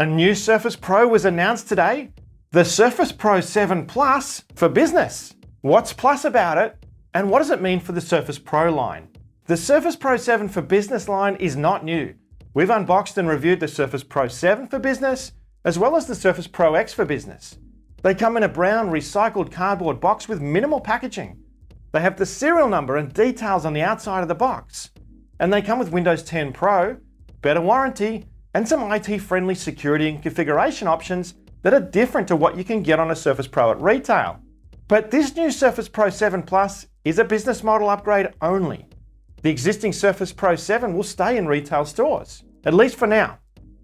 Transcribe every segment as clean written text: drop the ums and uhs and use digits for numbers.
A new Surface Pro was announced today, the Surface Pro 7 Plus for business. What's plus about it, and what does it mean for the Surface Pro line? The Surface Pro 7 for business line is not new. We've unboxed and reviewed the Surface Pro 7 for business, as well as the Surface Pro X for business. They come in a brown recycled cardboard box with minimal packaging. They have the serial number and details on the outside of the box. And they come with Windows 10 Pro, better warranty, and some IT-friendly security and configuration options that are different to what you can get on a Surface Pro at retail. But this new Surface Pro 7 Plus is a business model upgrade only. The existing Surface Pro 7 will stay in retail stores, at least for now.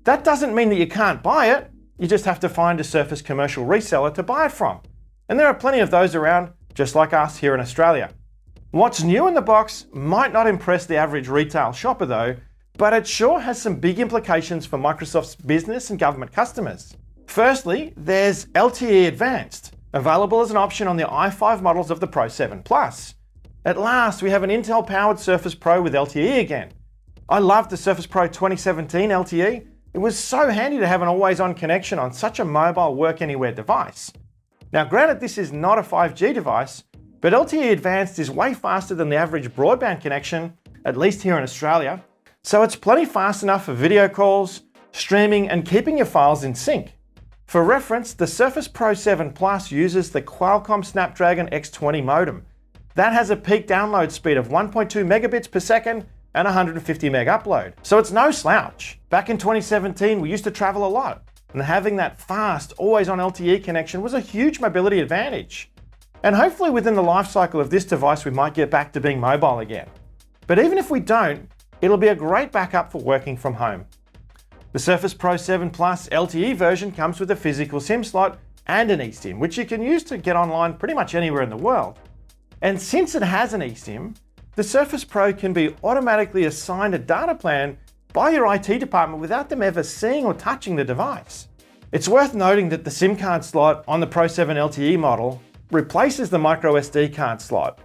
That doesn't mean that you can't buy it, you just have to find a Surface commercial reseller to buy it from. And there are plenty of those around, just like us here in Australia. What's new in the box might not impress the average retail shopper though, but it sure has some big implications for Microsoft's business and government customers. Firstly, there's LTE Advanced, available as an option on the i5 models of the Pro 7 Plus. At last, we have an Intel-powered Surface Pro with LTE again. I loved the Surface Pro 2017 LTE. It was so handy to have an always-on connection on such a mobile work-anywhere device. Now granted, this is not a 5G device, but LTE Advanced is way faster than the average broadband connection, at least here in Australia. So it's plenty fast enough for video calls, streaming, and keeping your files in sync. For reference, the Surface Pro 7 Plus uses the Qualcomm Snapdragon X20 modem. That has a peak download speed of 1.2 megabits per second and 150 meg upload. So it's no slouch. Back in 2017, we used to travel a lot, and having that fast, always-on LTE connection was a huge mobility advantage. And hopefully within the life cycle of this device, we might get back to being mobile again. But even if we don't, it'll be a great backup for working from home. The Surface Pro 7 Plus LTE version comes with a physical SIM slot and an eSIM, which you can use to get online pretty much anywhere in the world. And since it has an eSIM, the Surface Pro can be automatically assigned a data plan by your IT department without them ever seeing or touching the device. It's worth noting that the SIM card slot on the Pro 7 LTE model replaces the micro SD card slot.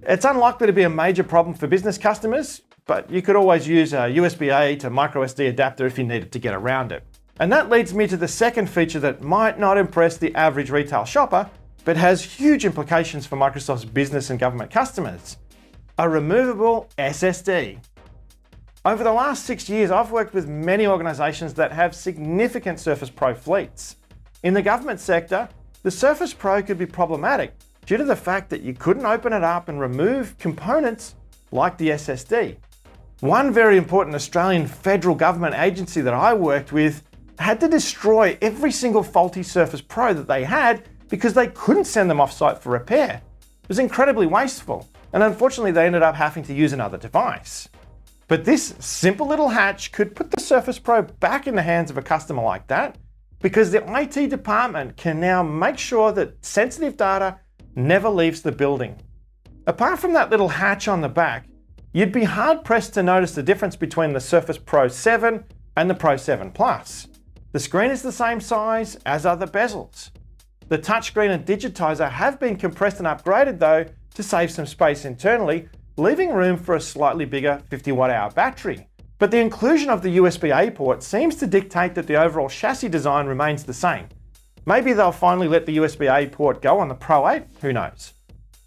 It's unlikely to be a major problem for business customers, but you could always use a USB-A to micro SD adapter if you needed to get around it. And that leads me to the second feature that might not impress the average retail shopper, but has huge implications for Microsoft's business and government customers: a removable SSD. Over the last 6 years, I've worked with many organizations that have significant Surface Pro fleets. In the government sector, the Surface Pro could be problematic due to the fact that you couldn't open it up and remove components like the SSD. One very important Australian federal government agency that I worked with had to destroy every single faulty Surface Pro that they had because they couldn't send them off-site for repair. It was incredibly wasteful, and unfortunately they ended up having to use another device. But this simple little hatch could put the Surface Pro back in the hands of a customer like that, because the IT department can now make sure that sensitive data never leaves the building. Apart from that little hatch on the back, you'd be hard-pressed to notice the difference between the Surface Pro 7 and the Pro 7 Plus. The screen is the same size, as are the bezels. The touchscreen and digitizer have been compressed and upgraded though to save some space internally, leaving room for a slightly bigger 50 watt-hour battery. But the inclusion of the USB-A port seems to dictate that the overall chassis design remains the same. Maybe they'll finally let the USB-A port go on the Pro 8, who knows.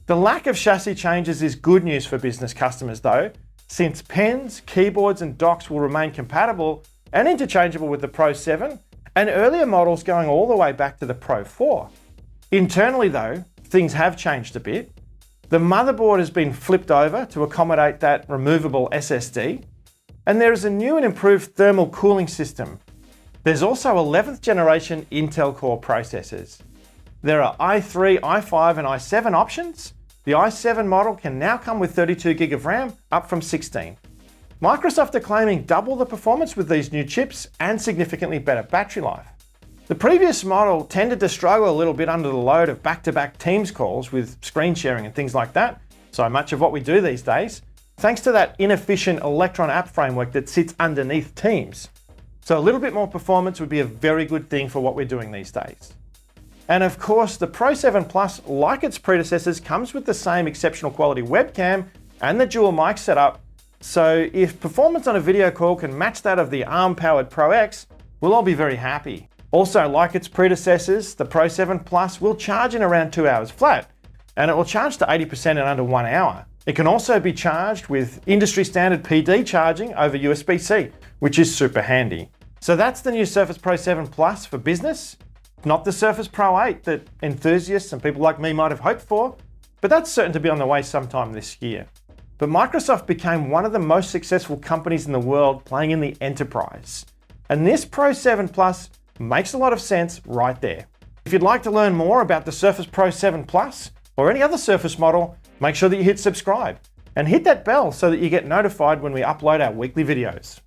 The lack of chassis changes is good news for business customers though, since pens, keyboards and docks will remain compatible and interchangeable with the Pro 7 and earlier models going all the way back to the Pro 4. Internally though, things have changed a bit. The motherboard has been flipped over to accommodate that removable SSD, and there is a new and improved thermal cooling system. There's also 11th generation Intel Core processors. There are i3, i5 and i7 options. The i7 model can now come with 32 gig of RAM, up from 16. Microsoft are claiming double the performance with these new chips and significantly better battery life. The previous model tended to struggle a little bit under the load of back-to-back Teams calls with screen sharing and things like that, so much of what we do these days, thanks to that inefficient Electron app framework that sits underneath Teams. So a little bit more performance would be a very good thing for what we're doing these days. And of course, the Pro 7 Plus, like its predecessors, comes with the same exceptional quality webcam and the dual mic setup. So if performance on a video call can match that of the ARM-powered Pro X, we'll all be very happy. Also, like its predecessors, the Pro 7 Plus will charge in around 2 hours flat, and it will charge to 80% in under 1 hour. It can also be charged with industry standard PD charging over USB-C, which is super handy. So that's the new Surface Pro 7 Plus for business. Not the Surface Pro 8 that enthusiasts and people like me might have hoped for, but that's certain to be on the way sometime this year. But Microsoft became one of the most successful companies in the world playing in the enterprise. And this Pro 7 Plus makes a lot of sense right there. If you'd like to learn more about the Surface Pro 7 Plus or any other Surface model, make sure that you hit subscribe and hit that bell so that you get notified when we upload our weekly videos.